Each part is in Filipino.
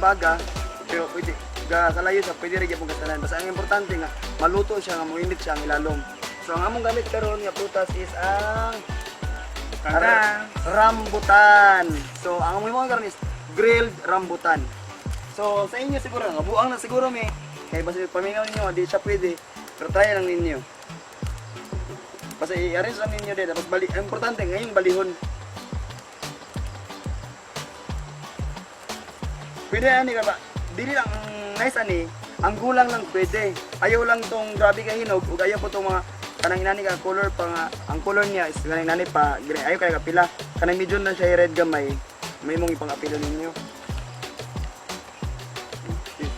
baga, pero pwede kalayo siya, pwede rin yung kasalan. Basta ang importante nga, maluto siya, nga muinit siya ang ilalom. So ang among gamit karon nga prutas is ang rambutan. So ang among karon is grilled rambutan. So sa inyo siguro, nga buang na siguro may kaya basta paminaw ninyo, di siya pwede, pero try lang ninyo. Basta i-arrange lang ninyo din, tapos balik, ang importante ngayon balihon. Pwede ani ka ba? Dili lang nice ani, ang gulang lang pwede. Ayaw lang tong grabe ka hinog, ug ayaw po tong mga kanang inani ka color pa nga, ang color niya is kanang inani pa, ayaw kay kapila. Kanang medyo na siya red gamay, may mong ipang-apilo ninyo.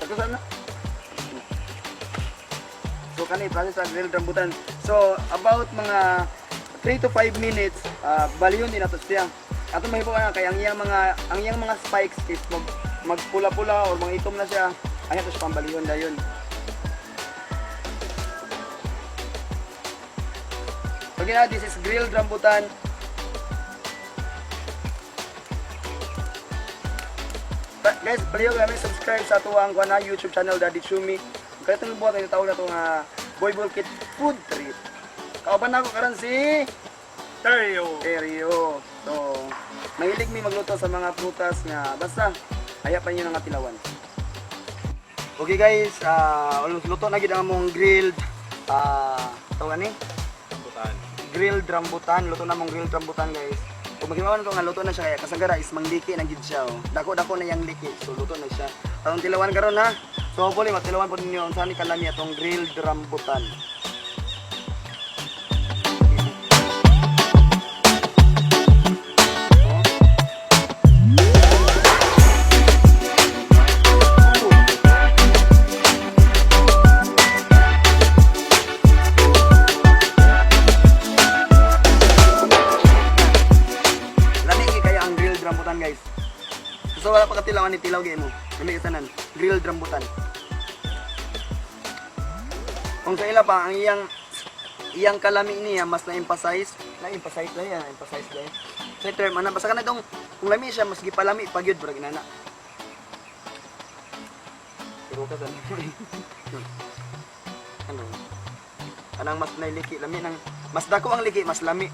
Tagusan na. So kanay process sa grilled rambutan. So about mga 3 to 5 minutes, balihon din nato siya. Ato mahibo na kay ang iyang mga spikes is magpula-pula or mga itom na siya. Ayan to siya pambalihon dayon. Okay na, this is grilled rambutan. Guys, paliyo kami subscribe sa tuwang na YouTube channel Daddy Chumi. Kaya itong buhat ay tawag na itong Boy Bulkit Food Trip. Kauban na ako karon si Terrio. So, mahilig mi magluto sa mga prutas nga basta haya pa niyo nga tilawan. Okay guys, luto na gid ang among grilled tawag ni? Rambutan. Grilled rambutan. Luto na among grilled rambutan guys. Kung magimawan ko nga luto na siya kaya kasagara is mangliki na gid siya. Dako-dako na yang liki. So luto na siya. Atong tilawan karon ha. So hopefully matilawan po ninyo unsa ni kalami atong grilled rambutan. Guys. So wala pa katilawan ni tilaw gyud mo. Dili kasanan, grilled rambutan. Kung sa ila pa ang iyang kalami niya mas na-emphasize lang yan, emphasize lang. Sa term ana basta kana dong kung lami siya mas gipalami pa gyud bra ginana. Pero ka dan. Ano? Anang mas nailiki lami nang mas dako ang liki mas lami.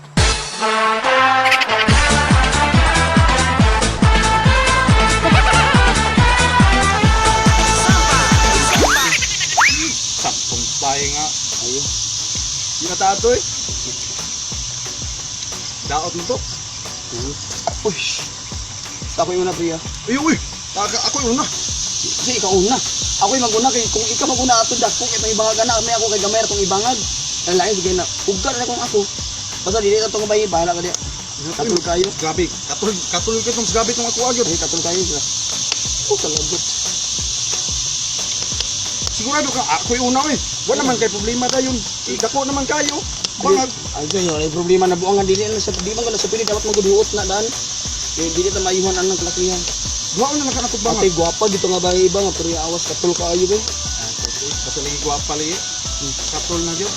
Saktong tayo nga. Ayun. Di na tato eh. Daot mo to. Uy. Ako yung una, Priya. Uy. Ako yung una. Kasi ikaw una. Ako yung mag-una kay kung ikaw mag-una ato dako itong ibangag na may ako kay gamay atong ibangag. Ang lain sige na. Ugda na kung ako. Basta dili na tong bayi bahala ka diya. Katul kayo. Grabe. Katul ka itong grabe itong ako agad. Ay katul kayo sila. Talagot. Sigurado ka, ako yung una eh. Wala naman kay problema tayo yun. Dako naman kayo. Bangag. Ay ganyo, ay problema na buangan dili na sa di man ko na sa pili dapat magduot na daan. Kay dili ta mayuhan anang kalakihan. Duha na nakanatok bangag. Ate gwapa dito nga bayi iba nga pero awas katul kayo ba. Basta lagi guwapa lagi. Katul na yun.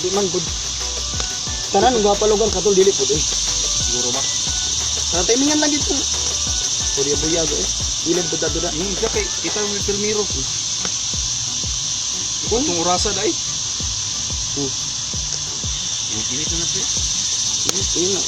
Di man gud. Kanan gwapa lugan katul dili pud eh. Siguro ba? Sa timingan lang gito. Buya eh. Ilan pud dato da. Siya kay kita yung filmiro. Itong orasa dahil. Yung init na natin. Ini na.